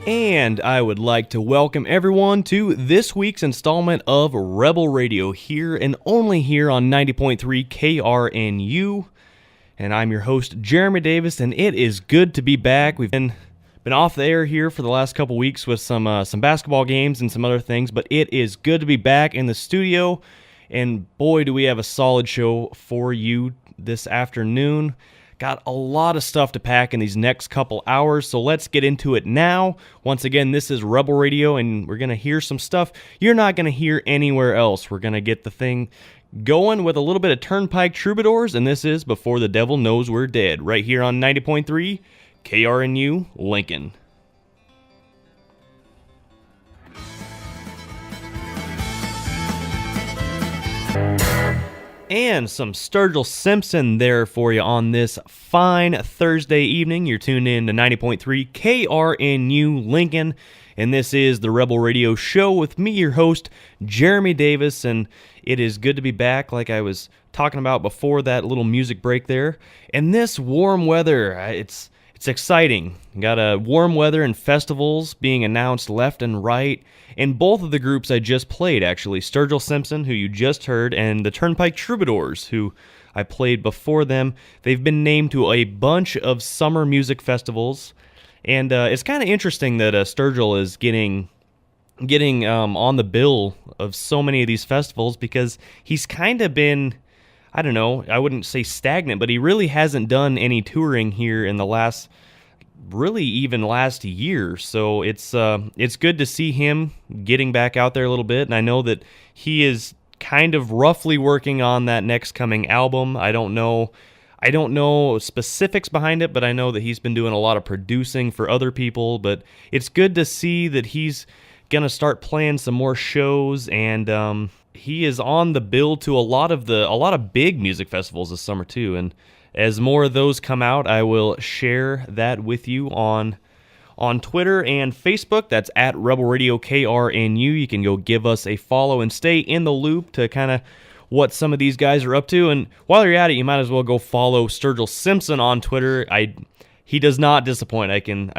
And I would like to welcome everyone to this week's installment of Rebel Radio here and only here on 90.3 KRNU. And I'm your host, Jeremy Davis, and it is good to be back. We've been off the air here for the last couple weeks with some basketball games and some other things, but it is good to be back in the studio. And boy, do we have a solid show for you this afternoon. Got a lot of stuff to pack in these next couple hours, so let's get into it now. Once again, this is Rebel Radio, and we're going to hear some stuff you're not going to hear anywhere else. We're going to get the thing going with a little bit of Turnpike Troubadours, and this is Before the Devil Knows We're Dead, right here on 90.3 KRNU Lincoln. And some Sturgill Simpson there for you on this fine Thursday evening. You're tuned in to 90.3 KRNU Lincoln, and this is the Rebel Radio Show with me, your host, Jeremy Davis, and it is good to be back like I was talking about before that little music break there. And this warm weather, it's exciting. Got warm weather and festivals being announced left and right. And both of the groups I just played, actually, Sturgill Simpson, who you just heard, and the Turnpike Troubadours, who I played before them, they've been named to a bunch of summer music festivals. And it's kind of interesting that Sturgill is getting on the bill of so many of these festivals because he's kind of been, I don't know, I wouldn't say stagnant, but he really hasn't done any touring here in the last year. So it's good to see him getting back out there a little bit, and I know that he is kind of roughly working on that next coming album. I don't know specifics behind it, but I know that he's been doing a lot of producing for other people, but it's good to see that he's gonna start playing some more shows, and he is on the bill to a lot of big music festivals this summer too. And as more of those come out, I will share that with you on Twitter and Facebook. That's at Rebel Radio KRNU. You can go give us a follow and stay in the loop to kind of what some of these guys are up to. And while you're at it, you might as well go follow Sturgill Simpson on Twitter. He does not disappoint. I can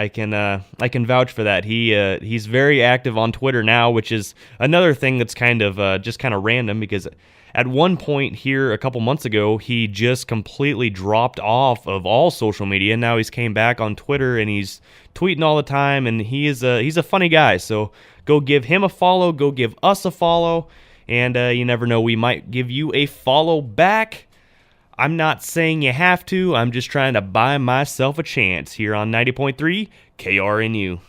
vouch for that. He's very active on Twitter now, which is another thing that's kind of just kind of random because at one point here a couple months ago, he just completely dropped off of all social media. Now he's came back on Twitter and he's tweeting all the time, and he's a funny guy. So go give him a follow, go give us a follow, and you never know, we might give you a follow back. I'm not saying you have to. I'm just trying to buy myself a chance here on 90.3 KRNU.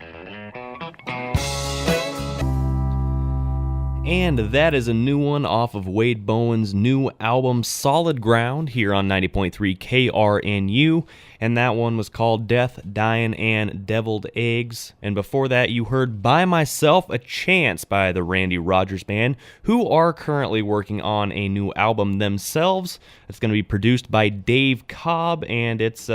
And that is a new one off of Wade Bowen's new album, Solid Ground, here on 90.3 KRNU. And that one was called Death, Dying, and Deviled Eggs. And before that, you heard Buy Myself a Chance by the Randy Rogers Band, who are currently working on a new album themselves. It's going to be produced by Dave Cobb, and it's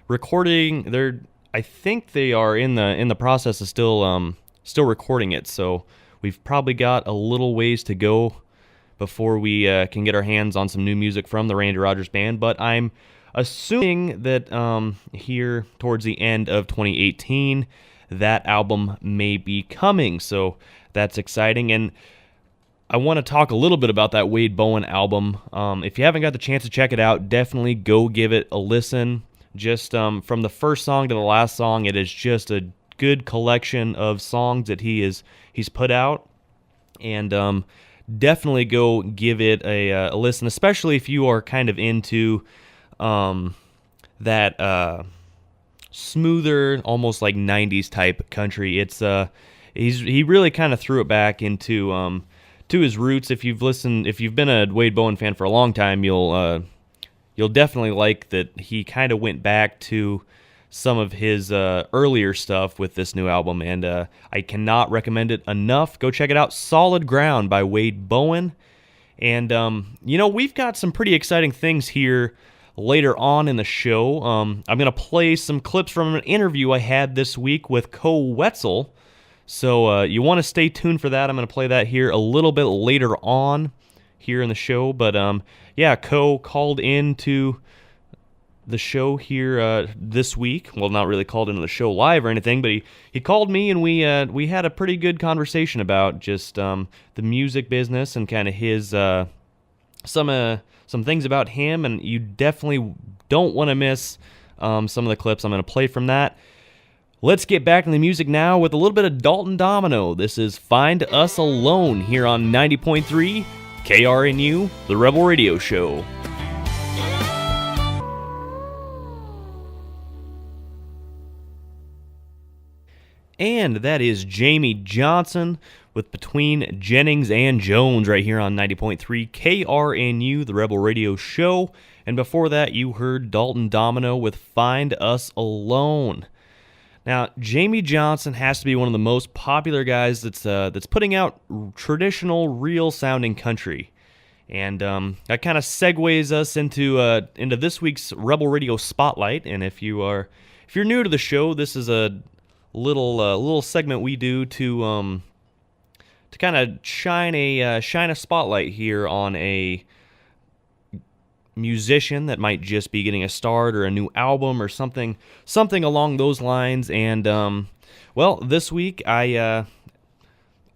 recording. I think they are in the process of still recording it, so we've probably got a little ways to go before we can get our hands on some new music from the Randy Rogers Band, but I'm assuming that here towards the end of 2018, that album may be coming, so that's exciting. And I want to talk a little bit about that Wade Bowen album. If you haven't got the chance to check it out, definitely go give it a listen. Just from the first song to the last song, it is just a good collection of songs that he's put out, and definitely go give it a listen, especially if you are kind of into that smoother, almost like 90s type country. It's he really kind of threw it back into to his roots. If you've been a Wade Bowen fan for a long time, you'll definitely like that he kind of went back to some of his earlier stuff with this new album, and I cannot recommend it enough. Go check it out, Solid Ground by Wade Bowen. And we've got some pretty exciting things here later on in the show. I'm going to play some clips from an interview I had this week with Co Wetzel, so you want to stay tuned for that. I'm going to play that here a little bit later on here in the show, but Co called in to the show here this week. Well, not really called into the show live or anything, but he called me and we had a pretty good conversation about just the music business and kind of his some things about him, and you definitely don't want to miss some of the clips I'm going to play from that. Let's get back to the music now with a little bit of Dalton Domino. This is Find Us Alone here on 90.3 KRNU, the Rebel Radio Show. And that is Jamie Johnson with Between Jennings and Jones right here on 90.3 KRNU, the Rebel Radio Show. And before that, you heard Dalton Domino with Find Us Alone. Now, Jamie Johnson has to be one of the most popular guys that's putting out traditional, real-sounding country. And that kind of segues us into this week's Rebel Radio Spotlight. And if you're new to the show, this is a little segment we do to kind of shine a spotlight here on a musician that might just be getting a start or a new album or something along those lines. And well, this week I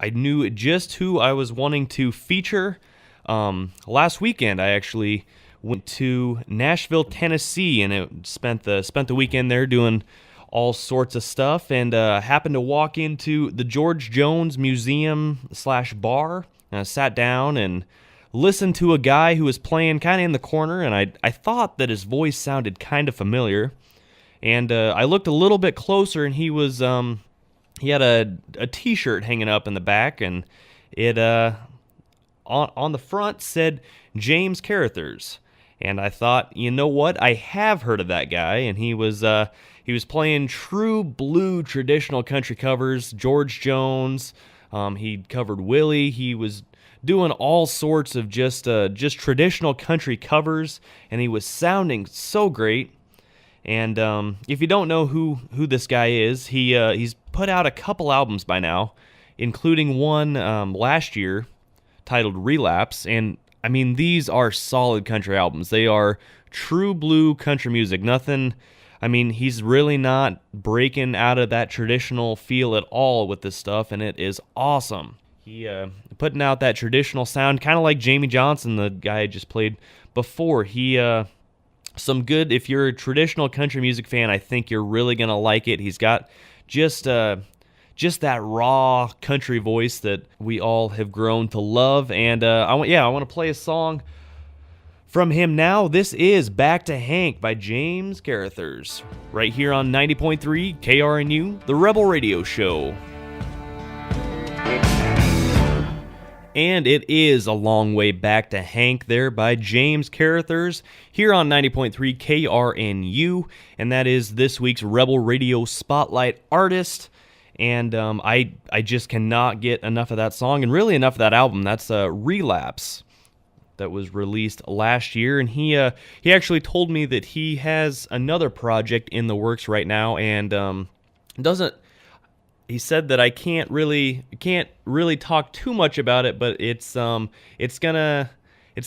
knew just who I was wanting to feature. Last weekend I actually went to Nashville, Tennessee, and spent the weekend there doing all sorts of stuff, and happened to walk into the George Jones Museum/bar. And I sat down and listened to a guy who was playing kind of in the corner, and I thought that his voice sounded kind of familiar. And I looked a little bit closer, and he had a T-shirt hanging up in the back, and it on the front said James Carruthers. And I thought, you know what? I have heard of that guy, and he was playing true blue traditional country covers. George Jones, he covered Willie. He was doing all sorts of just traditional country covers, and he was sounding so great. And if you don't know who this guy is, he's put out a couple albums by now, including one last year titled Relapse. And I mean, these are solid country albums. They are true blue country music. Nothing, I mean, he's really not breaking out of that traditional feel at all with this stuff, and it is awesome. He putting out that traditional sound, kind of like Jamie Johnson, the guy I just played before. He some good, if you're a traditional country music fan, I think you're really going to like it. He's got just that raw country voice that we all have grown to love. And I want to play a song from him now. This is Back to Hank by James Carruthers, right here on 90.3 KRNU, the Rebel Radio Show. And it is A Long Way Back to Hank there by James Carruthers here on 90.3 KRNU, and that is this week's Rebel Radio Spotlight Artist. And I just cannot get enough of that song, and really enough of that album. That's Relapse, that was released last year. And he actually told me that he has another project in the works right now, and he said that I can't really talk too much about it, but it's gonna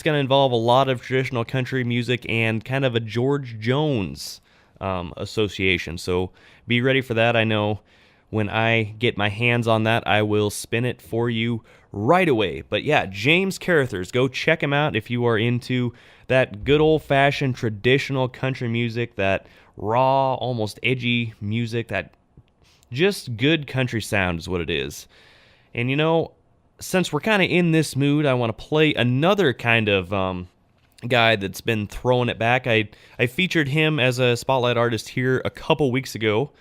involve a lot of traditional country music and kind of a George Jones association. So be ready for that. I know when I get my hands on that, I will spin it for you right away. But yeah, James Carruthers, go check him out if you are into that good old-fashioned traditional country music, that raw, almost edgy music, that just good country sound is what it is. And you know, since we're kind of in this mood, I want to play another kind of guy that's been throwing it back. I featured him as a spotlight artist here a couple weeks ago,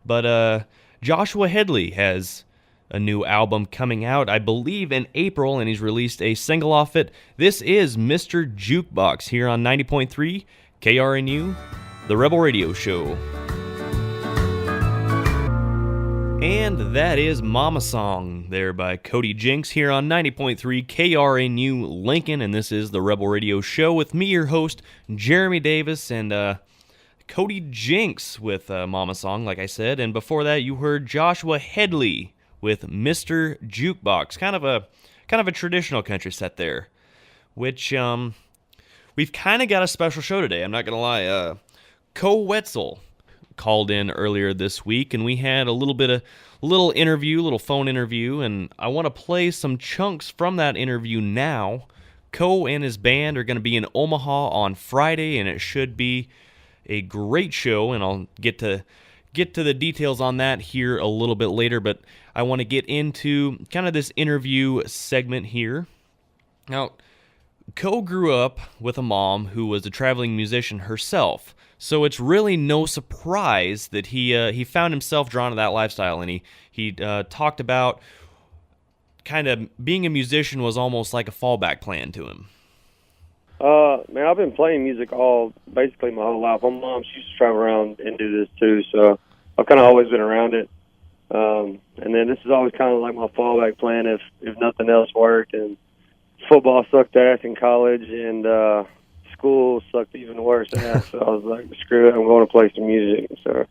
but Joshua Headley has a new album coming out, I believe, in April, and he's released a single off it. This is Mr. Jukebox here on 90.3 KRNU, the Rebel Radio Show. And that is Mama Song there by Cody Jinks here on 90.3 KRNU Lincoln, and this is the Rebel Radio Show with me, your host, Jeremy Davis, and Cody Jinks with Mama Song, like I said. And before that, you heard Joshua Headley with Mr. Jukebox, kind of a traditional country set there, which we've kind of got a special show today. I'm not gonna lie. Co Wetzel called in earlier this week, and we had a little interview, little phone interview, and I want to play some chunks from that interview now. Co and his band are going to be in Omaha on Friday, and it should be a great show, and I'll get to the details on that here a little bit later, but I want to get into kind of this interview segment here. Now, Co grew up with a mom who was a traveling musician herself, so it's really no surprise that he found himself drawn to that lifestyle, and he talked about kind of being a musician was almost like a fallback plan to him. Man, I've been playing music basically my whole life. My mom, she used to travel around and do this too, so I've kind of always been around it. And then this is always kind of like my fallback plan if nothing else worked. And football sucked ass in college, and school sucked even worse ass. So I was like, screw it, I'm going to play some music. So.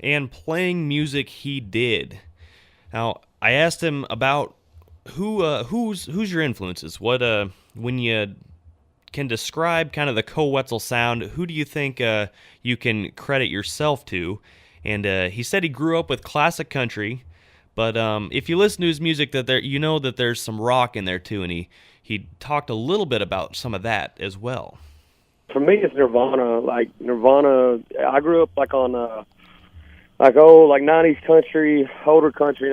And playing music he did. Now, I asked him about who's your influences. What when you can describe kind of the Co Wetzel sound, who do you think you can credit yourself to? And he said he grew up with classic country, but if you listen to his music, that there's some rock in there too, and he talked a little bit about some of that as well. For me, it's Nirvana. Like Nirvana, I grew up like on like 90s country, older country.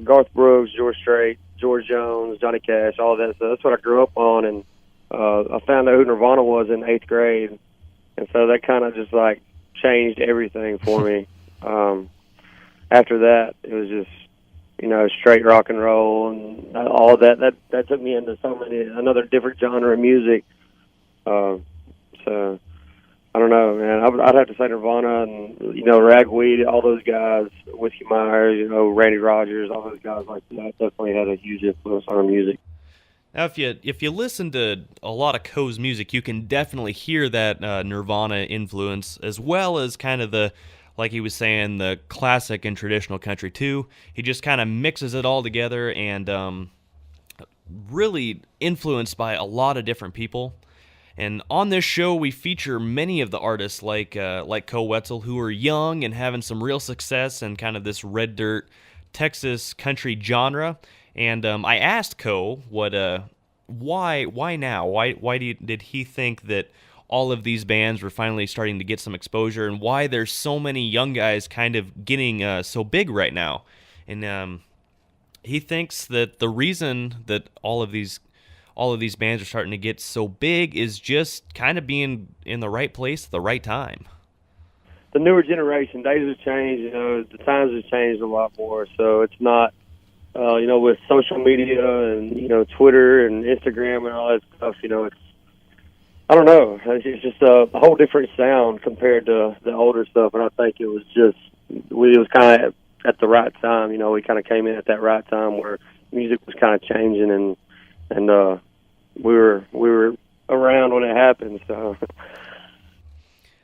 Garth Brooks, George Strait, George Jones, Johnny Cash, all that stuff. That's what I grew up on, and I found out who Nirvana was in 8th grade, and so that kind of just like changed everything for me. After that, it was just straight rock and roll and all that. That took me into another different genre of music. So I don't know, man. I'd have to say Nirvana and Ragweed, all those guys, Whiskey Myers, Randy Rogers, all those guys like that definitely had a huge influence on our music. Now, if you listen to a lot of Co's music, you can definitely hear that Nirvana influence, as well as kind of like he was saying, the classic and traditional country too. He just kind of mixes it all together, and really influenced by a lot of different people. And on this show, we feature many of the artists like Co Wetzel, who are young and having some real success in kind of this red dirt Texas country genre. And I asked Co why now? Why did he think that all of these bands were finally starting to get some exposure, and why there's so many young guys kind of getting so big right now? And he thinks that the reason that all of these bands are starting to get so big is just kind of being in the right place at the right time. The newer generation, days have changed. The times have changed a lot more. So it's not, with social media and Twitter and Instagram and all that stuff. It's, I don't know. It's just a whole different sound compared to the older stuff. And I think it was kind of at the right time. We kind of came in at that right time where music was kind of changing, and we were around when it happened. So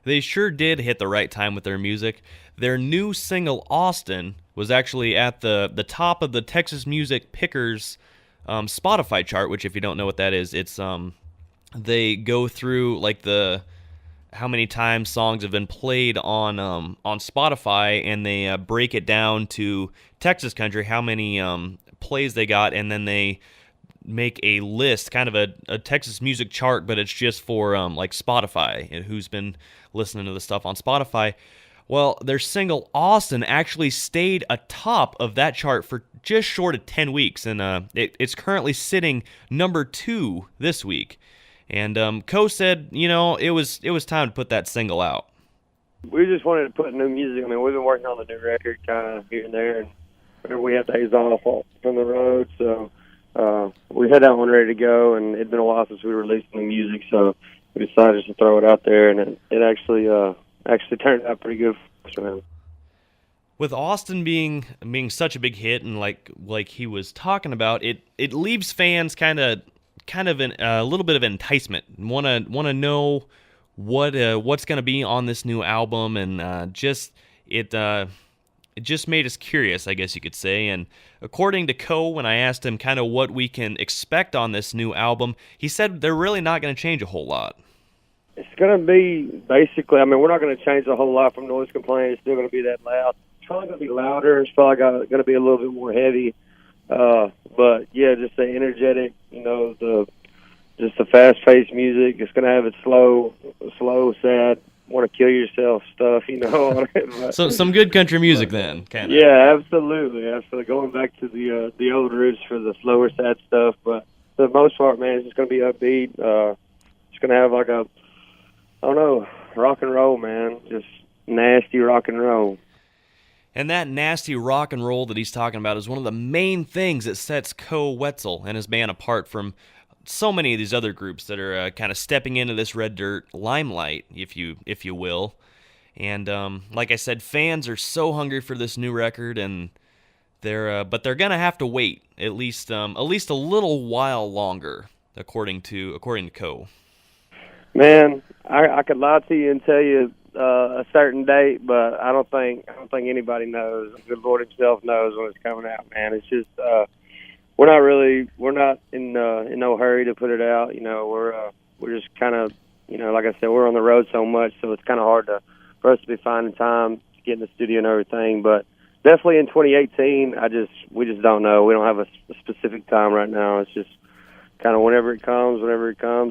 they sure did hit the right time with their music. Their new single, Austin, was actually at the top of the Texas Music Pickers Spotify chart, which, if you don't know what that is, it's they go through like how many times songs have been played on Spotify, and they break it down to Texas country, how many plays they got, and then they make a list, kind of a Texas music chart, but it's just for like Spotify and who's been listening to the stuff on Spotify. Well, their single Austin actually stayed atop of that chart for just short of 10 weeks, and it's currently sitting number 2 this week. And Co said, it was time to put that single out. We just wanted to put new music. I mean, we've been working on the new record kind of here and there, and whenever we have days off from the road, so we had that one ready to go, and it'd been a while since we released new music, so we decided just to throw it out there, and it actually turned out pretty good for him. With Austin being such a big hit, and like he was talking about, it leaves fans kind of a little bit of enticement, want to know what's going to be on this new album, and it just made us curious, I guess you could say. And according to Co, when I asked him kind of what we can expect on this new album, he said they're really not going to change a whole lot. It's going to be basically, I mean, we're not going to change a whole lot from Noise Complaint. It's still going to be that loud. It's probably going to be louder. It's probably going to be a little bit more heavy. But, yeah, just the energetic, just the fast-paced music. It's going to have its slow, sad, want to kill yourself stuff, But, So some good country music then, kind of. yeah, absolutely. Going back to the old roots for the slower, sad stuff. But for the most part, man, it's just going to be upbeat. It's going to have like a, I don't know, rock and roll, man. Just nasty rock and roll. And that nasty rock and roll that he's talking about is one of the main things that sets Co Wetzel and his band apart from so many of these other groups that are kind of stepping into this red dirt limelight, if you will. And like I said, fans are so hungry for this new record, and they're gonna have to wait at least a little while longer, according to Co. Man, I could lie to you and tell you a certain date, but I don't think anybody knows. The Lord Himself knows when it's coming out, man. It's just we're not in no hurry to put it out. We're just kind of, like I said, we're on the road so much, so it's kind of hard for us to be finding time to get in the studio and everything. But definitely in 2018, we just don't know. We don't have a specific time right now. It's just kind of whenever it comes,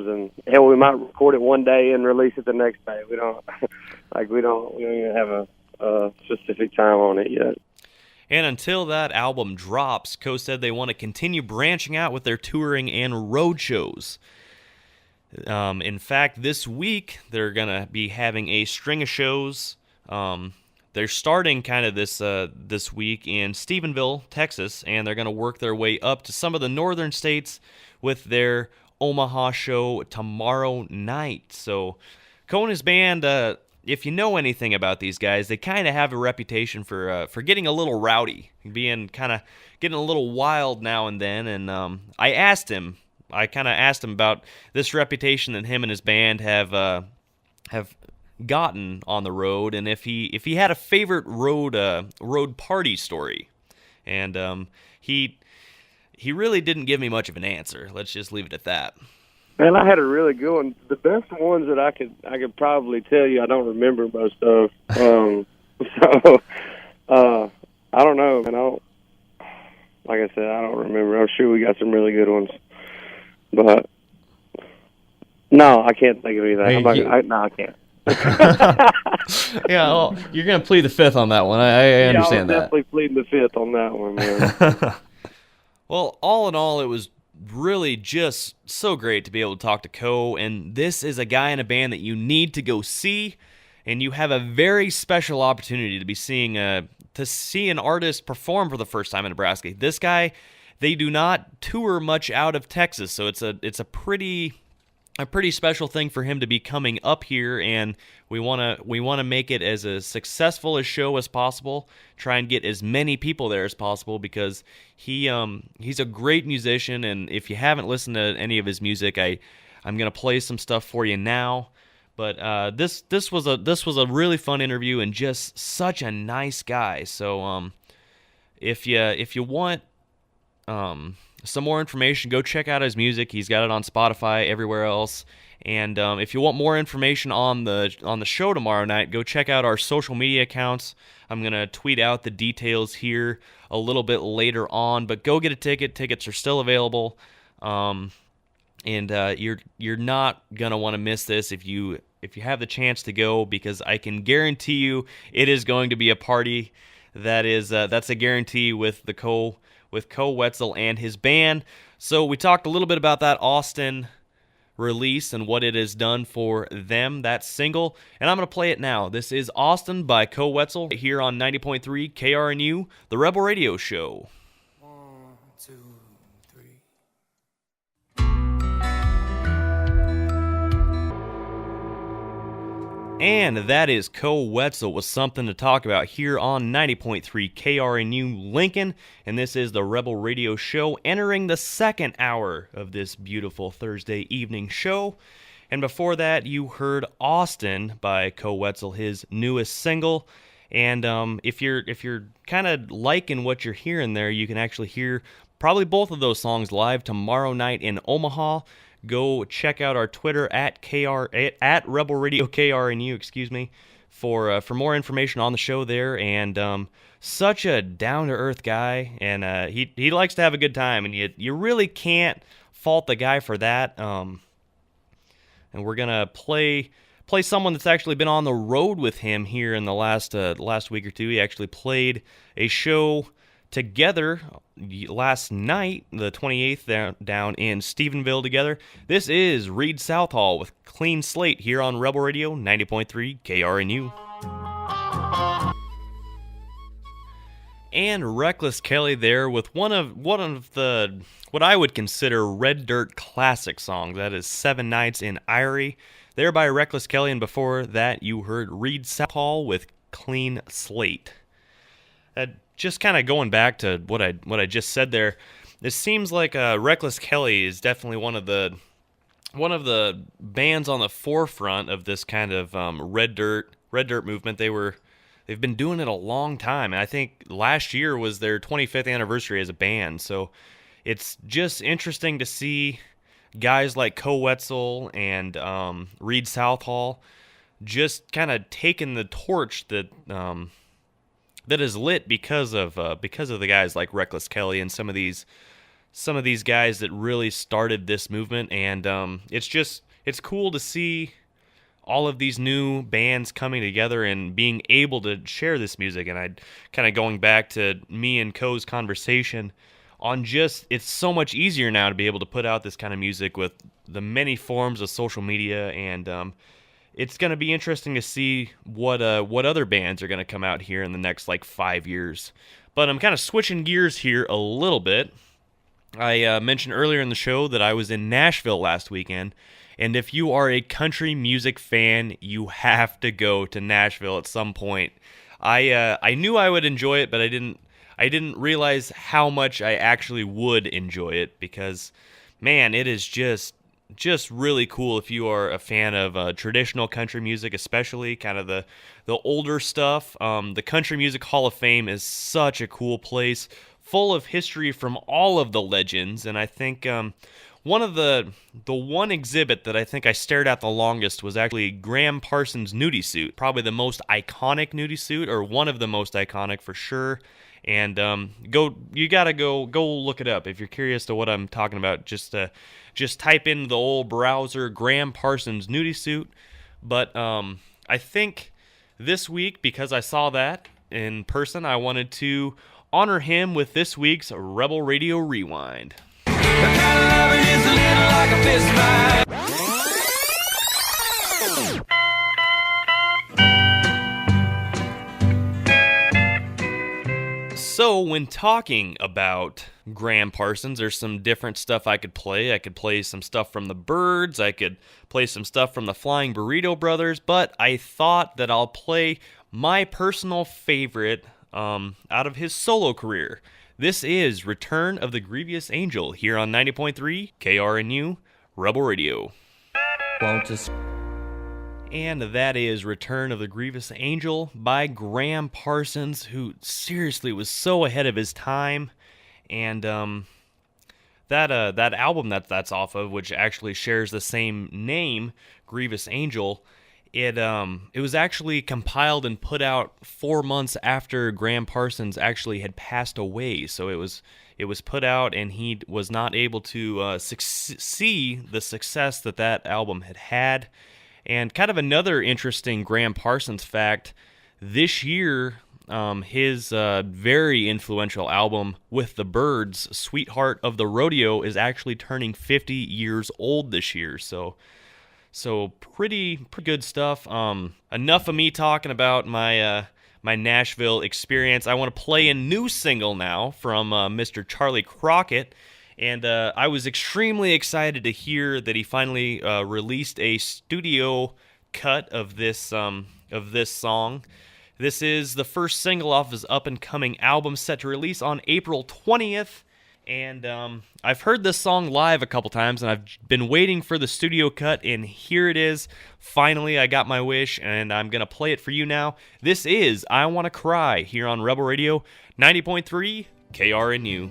and hell, we might record it one day and release it the next day. We don't even have a specific time on it yet. And until that album drops, Co said they want to continue branching out with their touring and road shows. In fact, this week they're gonna be having a string of shows. They're starting kind of this week in Stephenville, Texas, and they're gonna work their way up to some of the northern states with their Omaha show tomorrow night. So, Co and his band, if you know anything about these guys, they kind of have a reputation for getting a little rowdy, getting a little wild now and then. And I kind of asked him about this reputation that him and his band have gotten on the road, and if he had a favorite road party story. And he really didn't give me much of an answer. Let's just leave it at that. Man, I had a really good one. The best ones that I could probably tell you, I don't remember most of. So I don't know, man. Like I said, I don't remember. I'm sure we got some really good ones, but no, I can't think of anything. No, I can't. Yeah, well, you're gonna plead the fifth on that one. I understand that. Definitely pleading the fifth on that one, man. Well, all in all, it was really just so great to be able to talk to Co, and this is a guy in a band that you need to go see, and you have a very special opportunity to be seeing to see an artist perform for the first time in Nebraska. This guy, they do not tour much out of Texas, so it's a pretty special thing for him to be coming up here, and we want to make it as a successful a show as possible. Try and get as many people there as possible, because he's a great musician, and if you haven't listened to any of his music, I'm gonna play some stuff for you now. But this was a really fun interview, and just such a nice guy. So if you want some more information, go check out his music. He's got it on Spotify, everywhere else. And if you want more information on the show tomorrow night, go check out our social media accounts. I'm gonna tweet out the details here a little bit later on. But go get a ticket. Tickets are still available. And you're not gonna want to miss this if you have the chance to go, because I can guarantee you it is going to be a party. That's a guarantee with Co Wetzel and his band. So we talked a little bit about that Austin release and what it has done for them, that single, and I'm going to play it now. This is Austin by Co Wetzel here on 90.3 KRNU, the Rebel Radio Show. 1, 2, 3. And that is Co Wetzel with something to talk about here on 90.3 KRNU Lincoln. And this is the Rebel Radio Show, entering the second hour of this beautiful Thursday evening show. And before that, you heard Austin by Co Wetzel, his newest single. And if you're kind of liking what you're hearing there, you can actually hear probably both of those songs live tomorrow night in Omaha. go check out our Twitter at Rebel Radio KRNU, for more information on the show there. And such a down to earth guy, and he likes to have a good time, and you really can't fault the guy for that. And we're gonna play someone that's actually been on the road with him here in the last week or two. He actually played a show together last night, the 28th, down in Stephenville together. This is Reed Southall with Clean Slate here on Rebel Radio 90.3 KRNU. And Reckless Kelly there with one of the what I would consider red dirt classic songs. That is 7 Nights in Erie, there by Reckless Kelly, and before that you heard Reed Southall with Clean Slate. Just kind of going back to what I just said there, it seems like Reckless Kelly is definitely one of the bands on the forefront of this kind of red dirt movement. They've been doing it a long time, and I think last year was their 25th anniversary as a band. So it's just interesting to see guys like Co Wetzel and Reed Southall just kind of taking the torch that is lit because of the guys like Reckless Kelly and some of these guys that really started this movement. And it's cool to see all of these new bands coming together and being able to share this music. And I kind of going back to me and Co's conversation on just, it's so much easier now to be able to put out this kind of music with the many forms of social media. And it's going to be interesting to see what other bands are going to come out here in the next 5 years. But I'm kind of switching gears here a little bit. I mentioned earlier in the show that I was in Nashville last weekend, and if you are a country music fan, you have to go to Nashville at some point. I knew I would enjoy it, but I didn't realize how much I actually would enjoy it, because man, it is just really cool if you are a fan of traditional country music, especially kind of the older stuff. The Country Music Hall of Fame is such a cool place, full of history from all of the legends. And I think the one exhibit that I think I stared at the longest was actually Graham Parsons' nudie suit, probably the most iconic nudie suit, or one of the most iconic for sure. And you gotta go look it up if you're curious to what I'm talking about. Just type in the old browser Graham Parsons nudie suit. But I think this week, because I saw that in person, I wanted to honor him with this week's Rebel Radio Rewind. So when talking about Graham Parsons, there's some different stuff I could play. I could play some stuff from the Byrds. I could play some stuff from the Flying Burrito Brothers. But I thought that I'll play my personal favorite out of his solo career. This is Return of the Grievous Angel here on 90.3 KRNU Rebel Radio. And that is Return of the Grievous Angel by Graham Parsons, who seriously was so ahead of his time. And that album that's off of, which actually shares the same name, Grievous Angel, it was actually compiled and put out 4 months after Graham Parsons actually had passed away. So it was put out, and he was not able to see the success that album had. And kind of another interesting Graham Parsons fact, this year, his very influential album with the Byrds, Sweetheart of the Rodeo, is actually turning 50 years old this year. So pretty good stuff. Enough of me talking about my Nashville experience. I want to play a new single now from Mr. Charlie Crockett. And I was extremely excited to hear that he finally released a studio cut of this song. This is the first single off his up-and-coming album, set to release on April 20th. And I've heard this song live a couple times, and I've been waiting for the studio cut, and here it is. Finally, I got my wish, and I'm going to play it for you now. This is I Wanna Cry here on Rebel Radio 90.3 KRNU.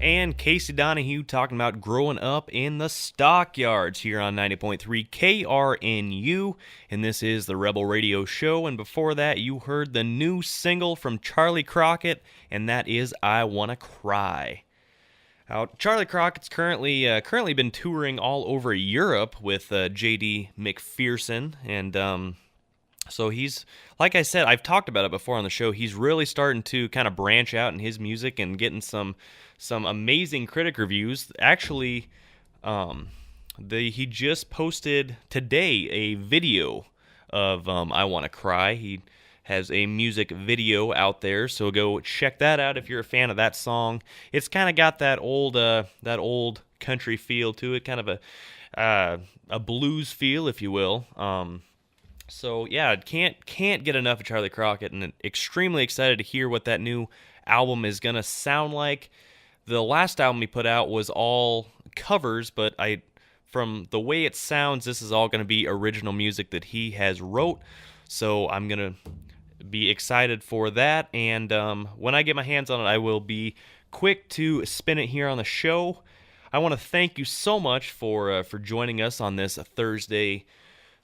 And Casey Donahue talking about growing up in the stockyards here on 90.3 KRNU. And this is the Rebel Radio Show. And before that, you heard the new single from Charlie Crockett, and that is I Wanna Cry. Now, Charlie Crockett's currently been touring all over Europe with J.D. McPherson, and so he's, like I said, I've talked about it before on the show, he's really starting to kind of branch out in his music and getting some amazing critic reviews. Actually, he just posted today a video of I Wanna Cry. He has a music video out there, so go check that out if you're a fan of that song. It's kind of got that old country feel to it, kind of a blues feel, if you will. So yeah, can't get enough of Charlie Crockett, and extremely excited to hear what that new album is gonna sound like. The last album he put out was all covers, but from the way it sounds, this is all gonna be original music that he has wrote. So I'm gonna be excited for that, and when I get my hands on it, I will be quick to spin it here on the show. I want to thank you so much for joining us on this Thursday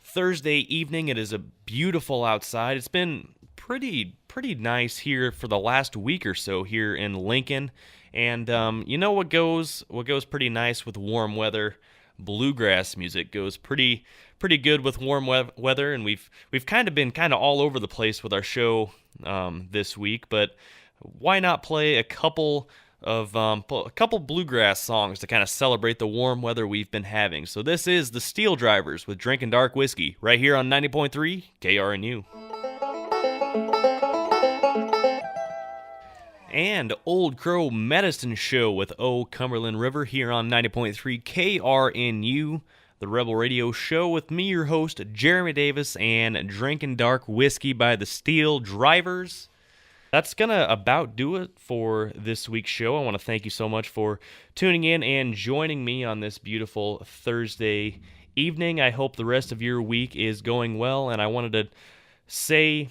evening. It is a beautiful outside. It's been pretty nice here for the last week or so here in Lincoln, and you know what goes pretty nice with warm weather? Bluegrass music goes pretty good with warm weather, and we've kind of been all over the place with our show this week, but why not play a couple bluegrass songs to kind of celebrate the warm weather we've been having. So this is the Steel Drivers with Drinking Dark Whiskey right here on 90.3 KRNU. And Old Crow Medicine Show with O Cumberland River here on 90.3 KRNU, the Rebel Radio Show with me, your host, Jeremy Davis, and Drinking Dark Whiskey by the Steel Drivers. That's going to about do it for this week's show. I want to thank you so much for tuning in and joining me on this beautiful Thursday evening. I hope the rest of your week is going well, and I wanted to say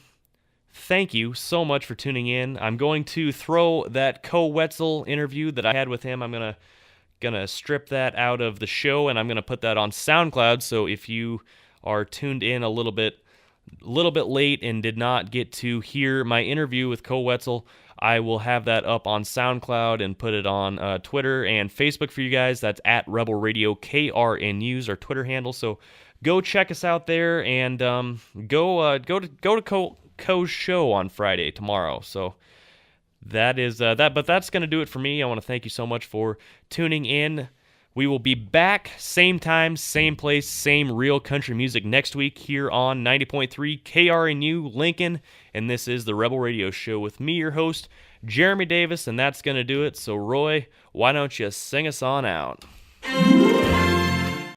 thank you so much for tuning in. I'm going to throw that Co Wetzel interview that I had with him. I'm gonna strip that out of the show, and I'm gonna put that on SoundCloud. So if you are tuned in a little bit late and did not get to hear my interview with Co Wetzel, I will have that up on SoundCloud and put it on Twitter and Facebook for you guys. That's at Rebel Radio KRNU's our Twitter handle. So go check us out there, and go to Co's show on Friday tomorrow. So that is that, but that's going to do it for me. I want to thank you so much for tuning in. We will be back same time, same place, same real country music next week here on 90.3 KRNU Lincoln, and this is the Rebel Radio Show with me, your host, Jeremy Davis, and that's going to do it. So Roy, why don't you sing us on out?